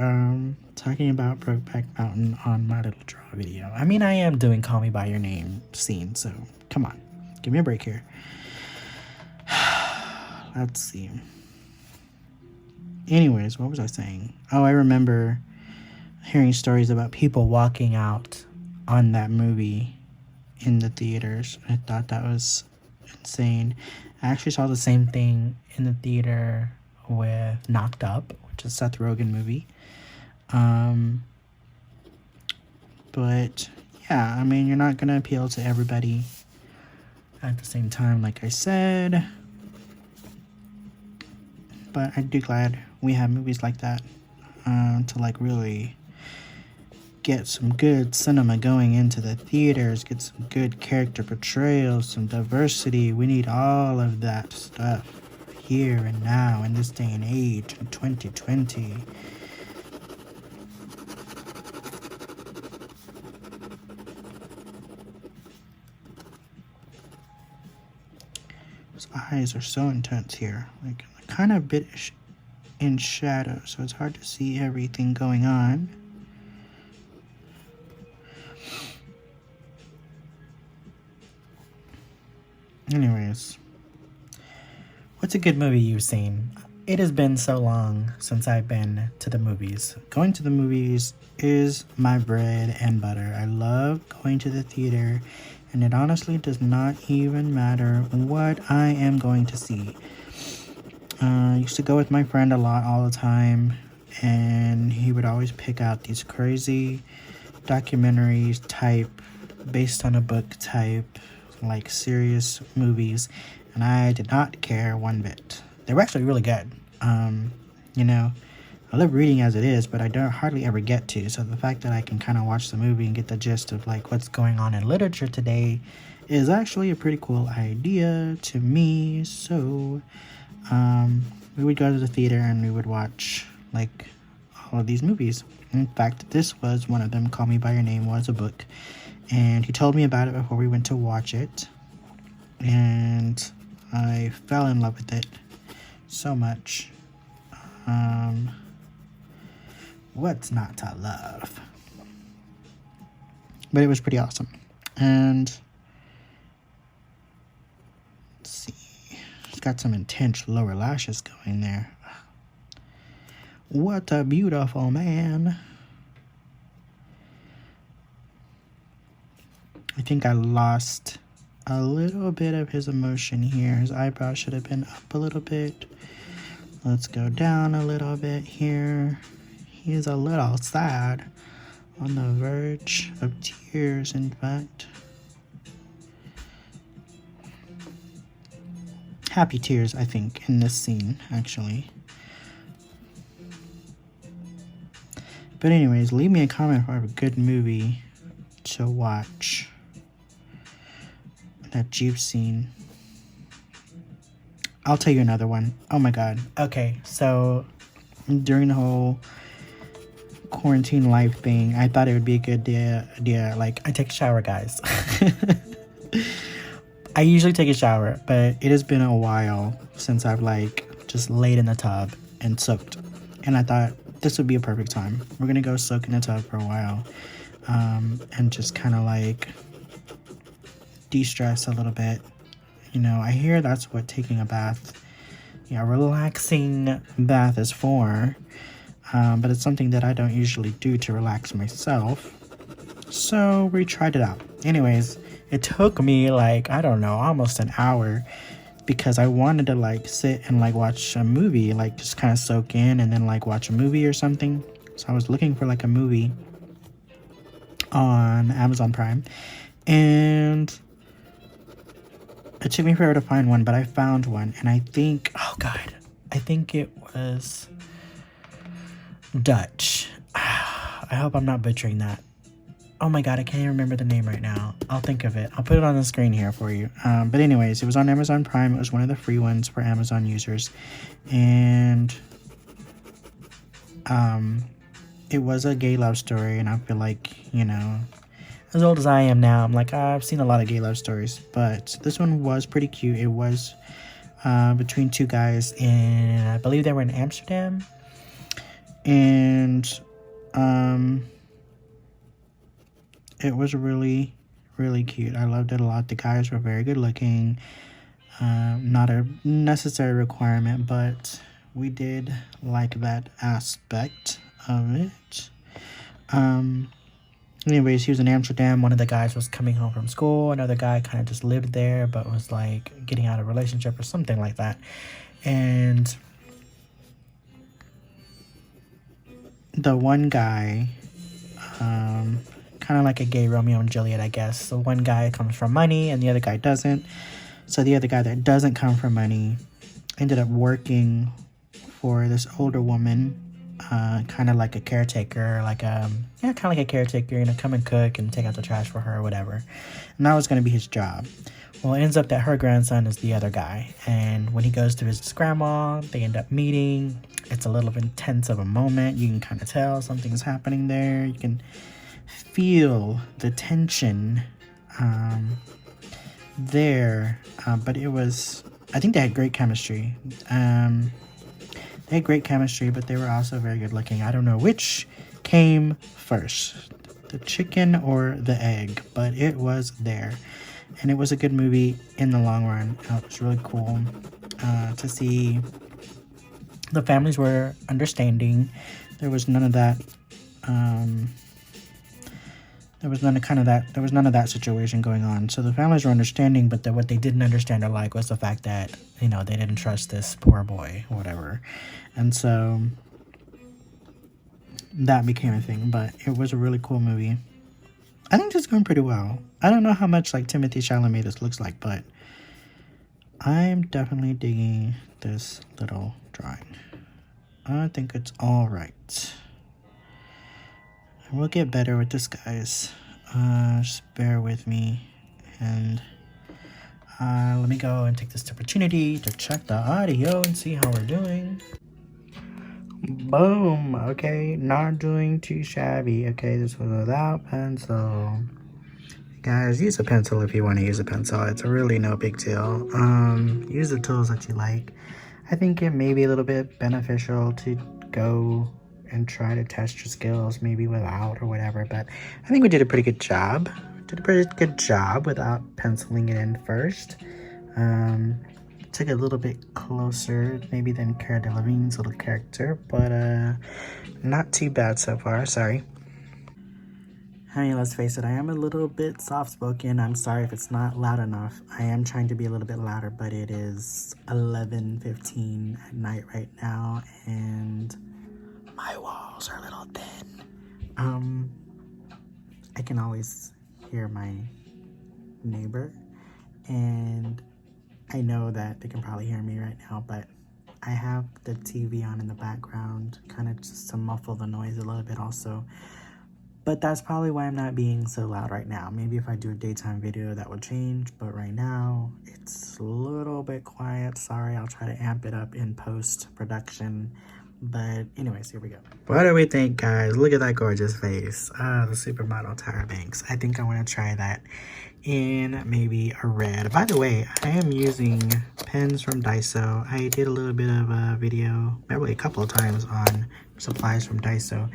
[SPEAKER 1] talking about Brokeback Mountain on my little draw video. I mean, I am doing Call Me By Your Name scene, so come on, give me a break here. Let's see. Anyways, what was I saying? Oh, I remember hearing stories about people walking out on that movie in the theaters. I thought that was insane. I actually saw the same thing in the theater with Knocked Up, which is a Seth Rogen movie. But yeah, I mean, you're not gonna appeal to everybody at the same time, like I said. But I do glad we have movies like that to like really get some good cinema going into the theaters, get some good character portrayals, some diversity. We need all of that stuff here and now in this day and age in 2020. His eyes are so intense here, like kind of a bit in shadow, so it's hard to see everything going on. Anyways, what's a good movie you've seen? It has been so long since I've been to the movies. Going to the movies is my bread and butter. I love going to the theater, and it honestly does not even matter what I am going to see. I used to go with my friend a lot all the time, and he would always pick out these crazy documentaries type, based on a book type, like serious movies, and I did not care one bit. They were actually really good. You know, I love reading as it is, but I don't hardly ever get to. So the fact that I can kind of watch the movie and get the gist of like what's going on in literature today is actually a pretty cool idea to me. So we would go to the theater and we would watch like all of these movies. In fact, this was one of them. Call Me By Your Name was a book, and he told me about it before we went to watch it, and I fell in love with it so much. What's not to love? but it was pretty awesome. And let's see, it's got some intense lower lashes going there. What a beautiful man. I think I lost a little bit of his emotion here. His eyebrow should have been up a little bit. Let's go down a little bit here. He is a little sad, on the verge of tears, in fact. Happy tears, I think, in this scene, actually. But anyways, leave me a comment for a good movie to watch that you've seen. I'll tell you another one. Oh my god. Okay, so during the whole quarantine life thing, I thought it would be a good idea. Like, I take a shower, guys. I usually take a shower, but it has been a while since I've like just laid in the tub and soaked. And I thought this would be a perfect time. We're gonna go soak in the tub for a while, and just kind of like de-stress a little bit. You know, I hear that's what taking a bath, relaxing bath is for. But it's something that I don't usually do to relax myself. So we tried it out. Anyways, it took me like, I don't know, almost an hour, because I wanted to like sit and like watch a movie, like just kind of soak in and then like watch a movie or something. So I was looking for like a movie on Amazon Prime, and it took me forever to find one, but I found one. And I think, oh god, I think it was Dutch. I hope I'm not butchering that. Oh my god, I can't even remember the name right now. I'll think of it. I'll put it on the screen here for you. But anyways, it was on Amazon Prime. It was one of the free ones for Amazon users. And it was a gay love story. And I feel like, as old as I am now, I'm like, I've seen a lot of gay love stories. But this one was pretty cute. It was between two guys. And I believe they were in Amsterdam. And it was really, really cute. I loved it a lot. The guys were very good looking. Not a necessary requirement, but we did like that aspect of it. Anyways, he was in Amsterdam. One of the guys was coming home from school. Another guy kind of just lived there, but was like getting out of a relationship or something like that. And the one guy, kind of like a gay Romeo and Juliet, I guess. The one guy comes from money and the other guy doesn't. So the other guy that doesn't come from money ended up working for this older woman, kind of like a caretaker, kind of like a caretaker, come and cook and take out the trash for her or whatever. And that was going to be his job. Well, it ends up that her grandson is the other guy. And when he goes to visit his grandma, they end up meeting. It's a little intense of a moment. You can kind of tell something's happening there. You can feel the tension there. But it was, I think they had great chemistry. They had great chemistry, but they were also very good looking. I don't know which came first, the chicken or the egg, but it was there. And it was a good movie in the long run. It was really cool to see the families were understanding. There was none of that. There was none of that situation going on. So the families were understanding, but what they didn't understand or like was the fact that, they didn't trust this poor boy or whatever. And so that became a thing. But it was a really cool movie. I think it's going pretty well. I don't know how much like Timothée Chalamet this looks like, but I'm definitely digging this little drawing. I think it's all right. We'll get better with this, guys. Just bear with me. And let me go and take this opportunity to check the audio and see how we're doing. Boom. Okay, not doing too shabby. Okay, this was without pencil. Guys, use a pencil if you want to use a pencil. It's really no big deal. Use the tools that you like. I think it may be a little bit beneficial to go and try to test your skills, maybe without or whatever. But I think we did a pretty good job. Without penciling it in first. Took it a little bit closer, maybe than Cara Delevingne's little character, but not too bad so far. Sorry. I mean, let's face it, I am a little bit soft-spoken. I'm sorry if it's not loud enough. I am trying to be a little bit louder, but it is 11:15 at night right now, and my walls are a little thin. I can always hear my neighbor, and I know that they can probably hear me right now, but I have the TV on in the background, kind of just to muffle the noise a little bit also. But that's probably why I'm not being so loud right now. Maybe if I do a daytime video, that will change. But right now, it's a little bit quiet. Sorry, I'll try to amp it up in post-production. But anyways, here we go. What do we think, guys? Look at that gorgeous face. The supermodel Tyra Banks. I think I want to try that in maybe a red. By the way, I am using pens from Daiso. I did a little bit of a video, probably a couple of times, on supplies from Daiso.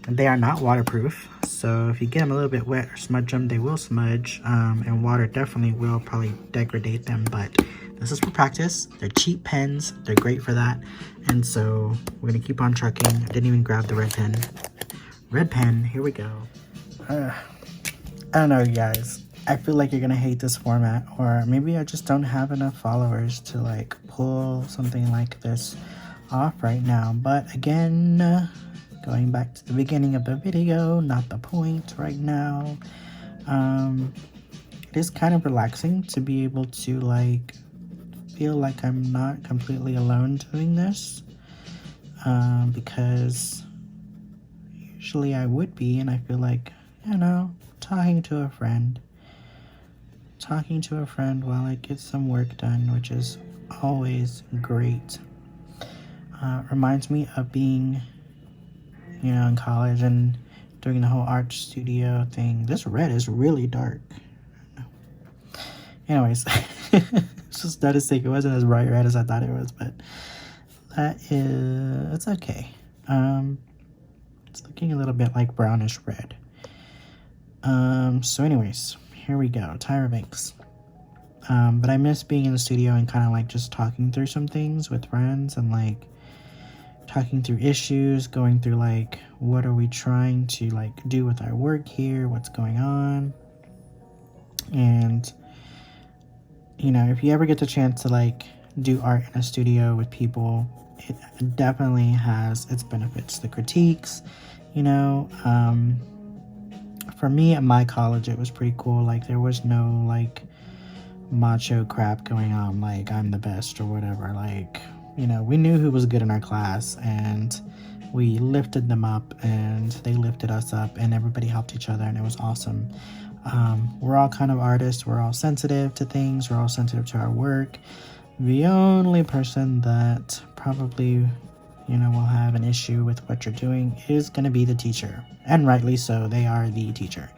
[SPEAKER 1] They are not waterproof, so if you get them a little bit wet or smudge them, they will smudge, and water definitely will probably degrade them, but this is for practice. They're cheap pens, they're great for that, and so we're gonna keep on trucking. I didn't even grab the red pen. Red pen, here we go. I don't know, you guys. I feel like you're gonna hate this format, or maybe I just don't have enough followers to like pull something like this off right now, but again, going back to the beginning of the video, not the point right now. It is kind of relaxing to be able to like feel like I'm not completely alone doing this, because usually I would be, and I feel like, you know, talking to a friend while I get some work done, which is always great. Reminds me of being, you know, in college and doing the whole art studio thing. This red is really dark. Anyways, just noticing it wasn't as bright red as I thought it was, but it's okay. It's looking a little bit like brownish red. So anyways, here we go, Tyra Banks. But I miss being in the studio and kind of like just talking through some things with friends, and like talking through issues, going through like, what are we trying to like do with our work here, what's going on. And you know, if you ever get the chance to like do art in a studio with people, it definitely has its benefits. The critiques, you know, for me at my college, it was pretty cool. Like there was no like macho crap going on, like I'm the best or whatever. Like, you know, we knew who was good in our class, and we lifted them up, and they lifted us up, and everybody helped each other, and it was awesome. We're all kind of artists. We're all sensitive to things. We're all sensitive to our work. The only person that probably, you know, will have an issue with what you're doing is going to be the teacher, and rightly so. They are the teacher.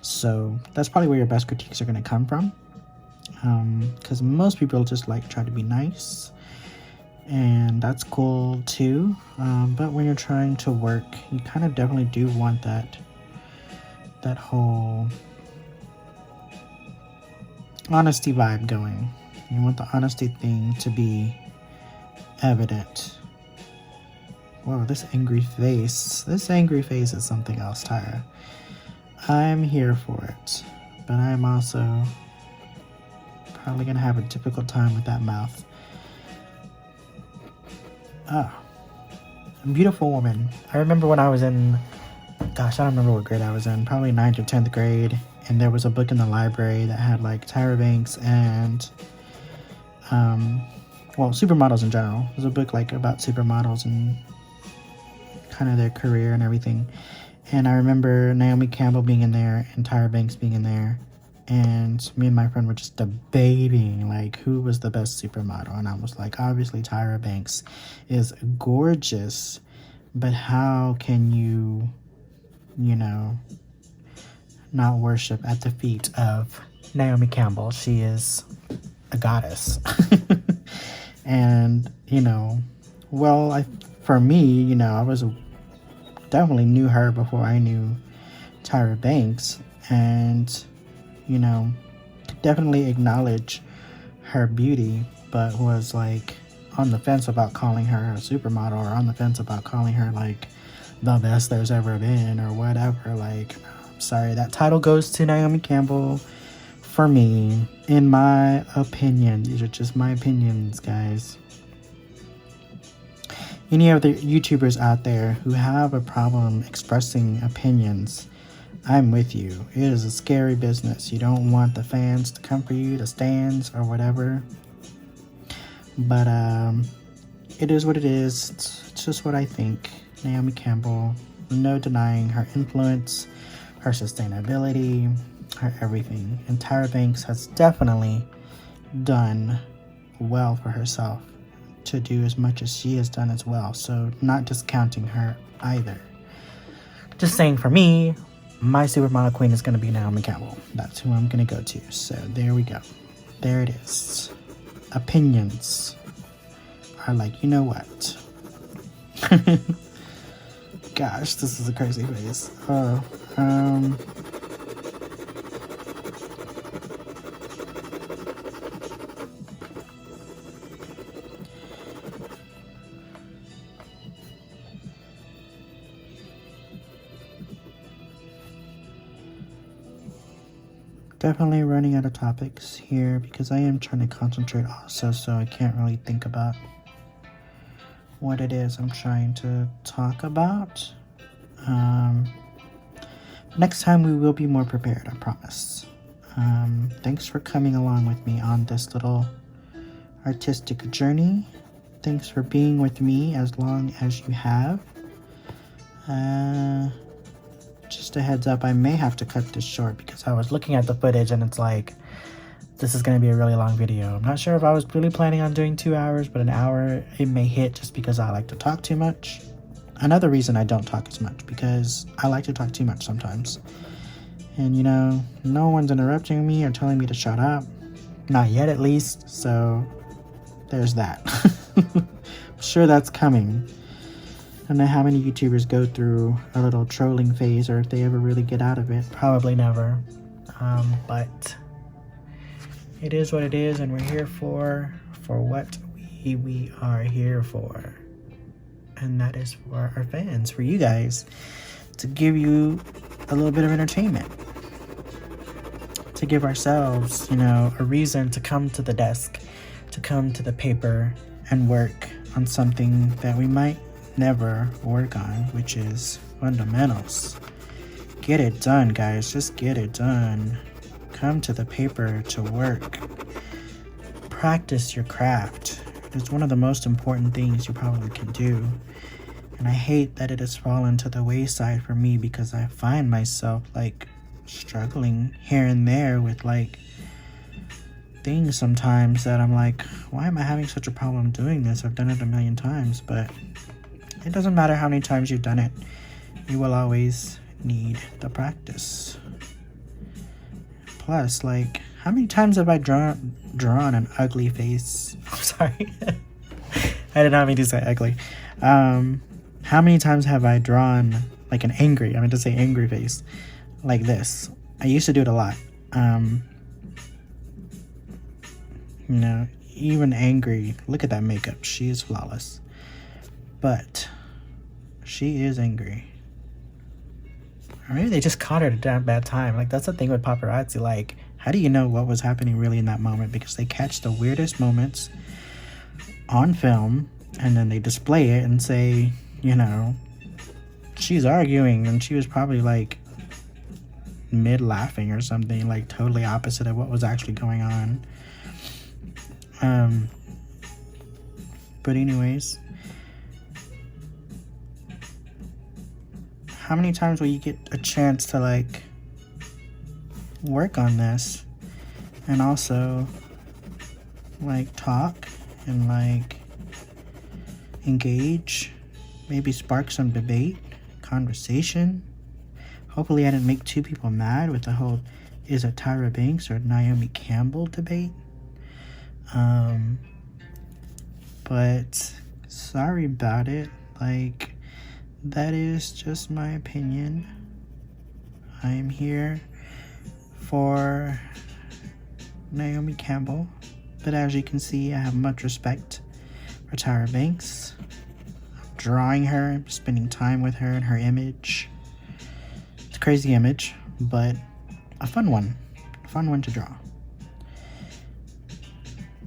[SPEAKER 1] So that's probably where your best critiques are going to come from, because most people just like try to be nice, and that's cool too. But when you're trying to work, you kind of definitely do want that whole honesty vibe going. You want the honesty thing to be evident. Whoa, this angry face is something else, Tyra. I'm here for it, but I'm also probably gonna have a difficult time with that mouth. Beautiful woman. I remember when I was in, gosh, I don't remember what grade I was in, probably 9th or 10th grade, and there was a book in the library that had like Tyra Banks and well, supermodels in general. It was a book like about supermodels and kind of their career and everything. And I remember Naomi Campbell being in there and Tyra Banks being in there, and me and my friend were just debating like who was the best supermodel, and I was like, obviously Tyra Banks is gorgeous, but how can you know, not worship at the feet of Naomi Campbell? She is a goddess. And, you know, well, I for me, you know, I was definitely knew her before I knew Tyra Banks, and you know, could definitely acknowledge her beauty, but was like on the fence about calling her a supermodel, or on the fence about calling her like the best there's ever been, or whatever. Like, I'm sorry, that title goes to Naomi Campbell for me, in my opinion. These are just my opinions, guys. Any other YouTubers out there who have a problem expressing opinions, I'm with you. It is a scary business. You don't want the fans to come for you, the stands or whatever. But it is what it is. It's just what I think. Naomi Campbell, no denying her influence, her sustainability, her everything. And Tyra Banks has definitely done well for herself to do as much as she has done as well. So not discounting her either. Just saying, for me, my supermodel queen is going to be Naomi Campbell. That's who I'm going to go to. So there we go. There it is. Opinions are like, you know what? Gosh, this is a crazy face. Definitely running out of topics here because I am trying to concentrate also, so I can't really think about what it is I'm trying to talk about. Next time we will be more prepared, I promise. Thanks for coming along with me on this little artistic journey. Thanks for being with me as long as you have. Just a heads up, I may have to cut this short because I was looking at the footage and it's like, this is going to be a really long video. I'm not sure if I was really planning on doing 2 hours, but an hour it may hit just because I like to talk too much. Another reason I don't talk as much, because I like to talk too much sometimes. And you know, no one's interrupting me or telling me to shut up. Not yet, at least. So there's that. I'm sure that's coming. I don't know how many YouTubers go through a little trolling phase, or if they ever really get out of it. Probably never. But it is what it is, and we're here for what we are here for. And that is for our fans, for you guys, to give you a little bit of entertainment. To give ourselves, you know, a reason to come to the desk, to come to the paper and work on something that we might never work on, which is fundamentals. Get it done, guys. Just get it done. Come to the paper to work. Practice your craft. It's one of the most important things you probably can do. And I hate that it has fallen to the wayside for me, because I find myself like struggling here and there with like things sometimes that I'm like, why am I having such a problem doing this? I've done it a million times, but it doesn't matter how many times you've done it. You will always need the practice. Plus, like, how many times have I drawn an ugly face? I'm sorry. I did not mean to say ugly. How many times have I drawn like an angry, I meant to say angry face, like this? I used to do it a lot. You know, even angry. Look at that makeup. She is flawless. But she is angry. Or maybe they just caught her at a bad time. Like, that's the thing with paparazzi. Like, how do you know what was happening really in that moment? Because they catch the weirdest moments on film, and then they display it and say, you know, she's arguing, and she was probably like mid-laughing or something, like totally opposite of what was actually going on. But anyways, how many times will you get a chance to like work on this and also like talk and like engage, maybe spark some debate, conversation? Hopefully I didn't make two people mad with the whole is it Tyra Banks or Naomi Campbell debate. But sorry about it. like, that is just my opinion. I am here for Naomi Campbell, but as you can see, I have much respect for Tyra Banks. I'm drawing her, spending time with her and her image. It's a crazy image, but a fun one to draw.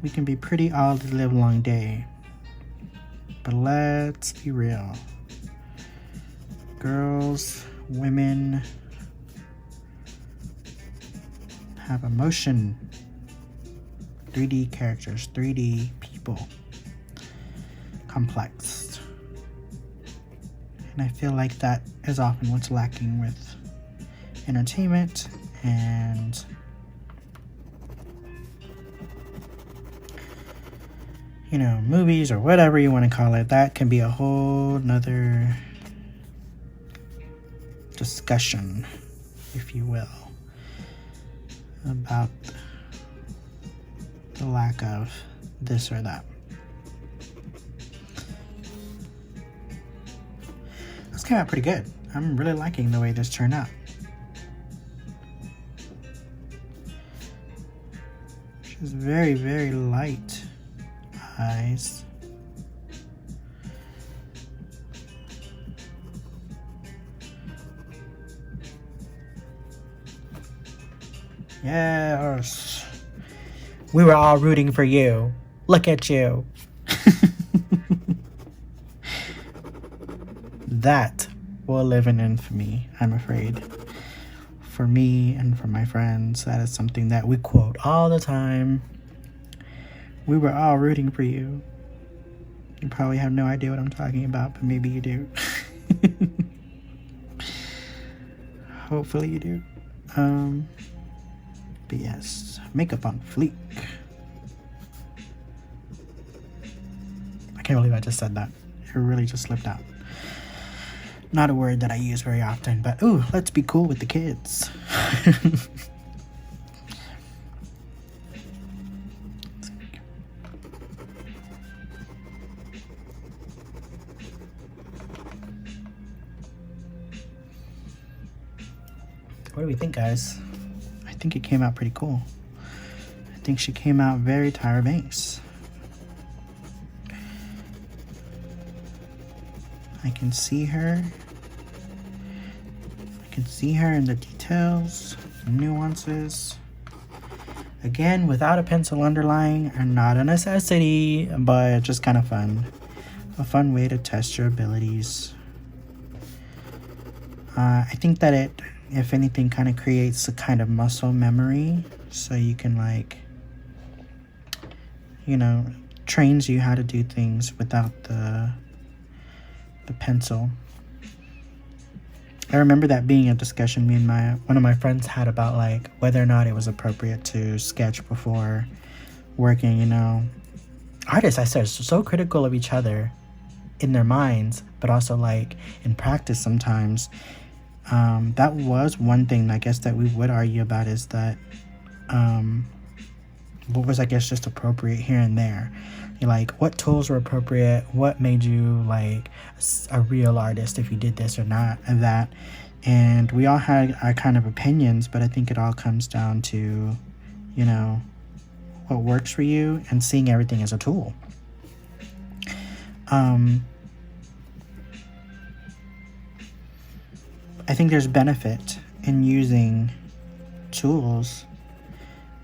[SPEAKER 1] We can be pretty all the live long day, but let's be real. Girls, women have emotion. 3D characters, 3D people. Complex. And I feel like that is often what's lacking with entertainment and movies or whatever you want to call it. That can be a whole nother discussion, if you will, about the lack of this or that. This came out pretty good. I'm really liking the way this turned out. She's very, very light eyes. Yes. We were all rooting for you. Look at you. That will live in infamy, I'm afraid. For me and for my friends, that is something that we quote all the time. We were all rooting for you. You probably have no idea what I'm talking about, but maybe you do. Hopefully you do. But yes, makeup on fleek. I can't believe I just said that. It really just slipped out. Not a word that I use very often, but ooh, let's be cool with the kids. What do we think, guys? I think it came out pretty cool. I think she came out very Tyra Banks. I can see her. I can see her in the details, nuances. Again, without a pencil underlying, are not a necessity, but just kind of fun. A fun way to test your abilities. I think that it, if anything, kind of creates a kind of muscle memory, so you can trains you how to do things without the pencil. I remember that being a discussion me and one of my friends had about whether or not it was appropriate to sketch before working. Artists, I said, are so critical of each other in their minds, but also in practice sometimes. That was one thing I guess that we would argue about, is that what was, I guess, just appropriate here and there. What tools were appropriate, what made you a real artist if you did this or not, and that. And we all had our kind of opinions, but I think it all comes down to what works for you and seeing everything as a tool. I think there's benefit in using tools,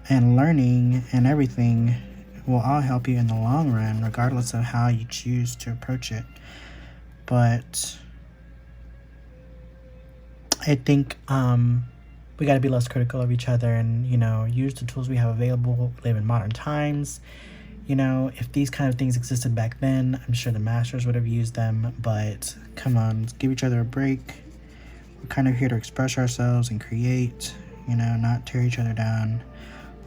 [SPEAKER 1] and learning and everything will all help you in the long run, regardless of how you choose to approach it. But I think we got to be less critical of each other and, use the tools we have available, live in modern times. If these kind of things existed back then, I'm sure the masters would have used them, but come on, let's give each other a break. We're kind of here to express ourselves and create, not tear each other down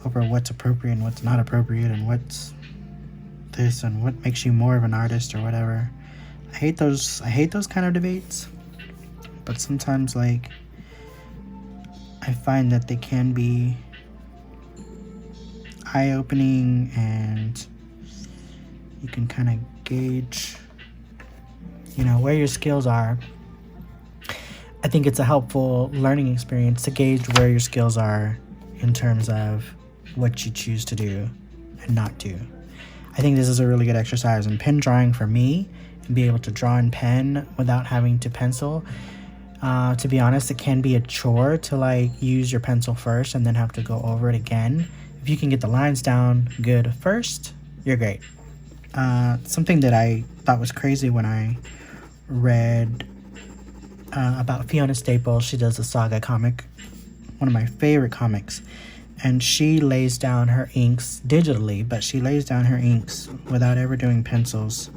[SPEAKER 1] over what's appropriate and what's not appropriate and what's this and what makes you more of an artist or whatever. I hate those kind of debates, but sometimes I find that they can be eye-opening, and you can kind of gauge you know, where your skills are. I think it's a helpful learning experience to gauge where your skills are in terms of what you choose to do and not do. I think this is a really good exercise in pen drawing for me, and be able to draw in pen without having to pencil. To be honest, it can be a chore to like use your pencil first and then have to go over it again. If you can get the lines down good first, you're great. Something that I thought was crazy when I read about Fiona Staples. She does a Saga comic, one of my favorite comics, and she lays down her inks digitally, but she lays down her inks without ever doing pencils,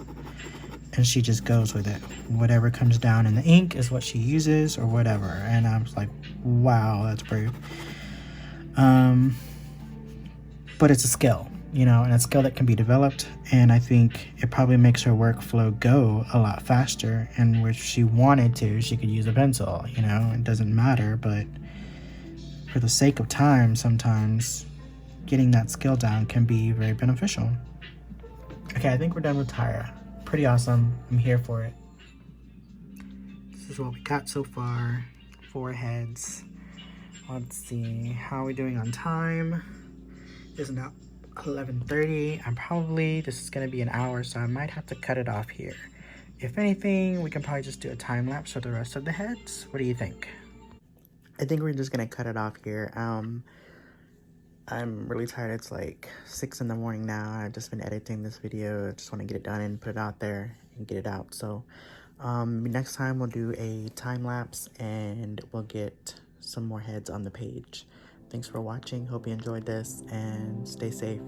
[SPEAKER 1] and she just goes with it. Whatever comes down in the ink is what she uses or whatever. And I was like, wow, that's brave. But it's a skill, you know, and a skill that can be developed. And I think it probably makes her workflow go a lot faster. And if she wanted to, she could use a pencil, you know, it doesn't matter. But for the sake of time, sometimes getting that skill down can be very beneficial. Okay, I think we're done with Tyra. Pretty awesome. I'm here for it. This is what we got so far. 4 heads. Let's see. How are we doing on time? It's now 11:30. This is going to be an hour, so I might have to cut it off here. If anything, we can probably just do a time lapse for the rest of the heads. What do you think? I think we're just going to cut it off here. I'm really tired. It's like 6 in the morning now. I've just been editing this video. I just want to get it done and put it out there and get it out. So next time we'll do a time lapse and we'll get some more heads on the page. Thanks for watching. Hope you enjoyed this and stay safe.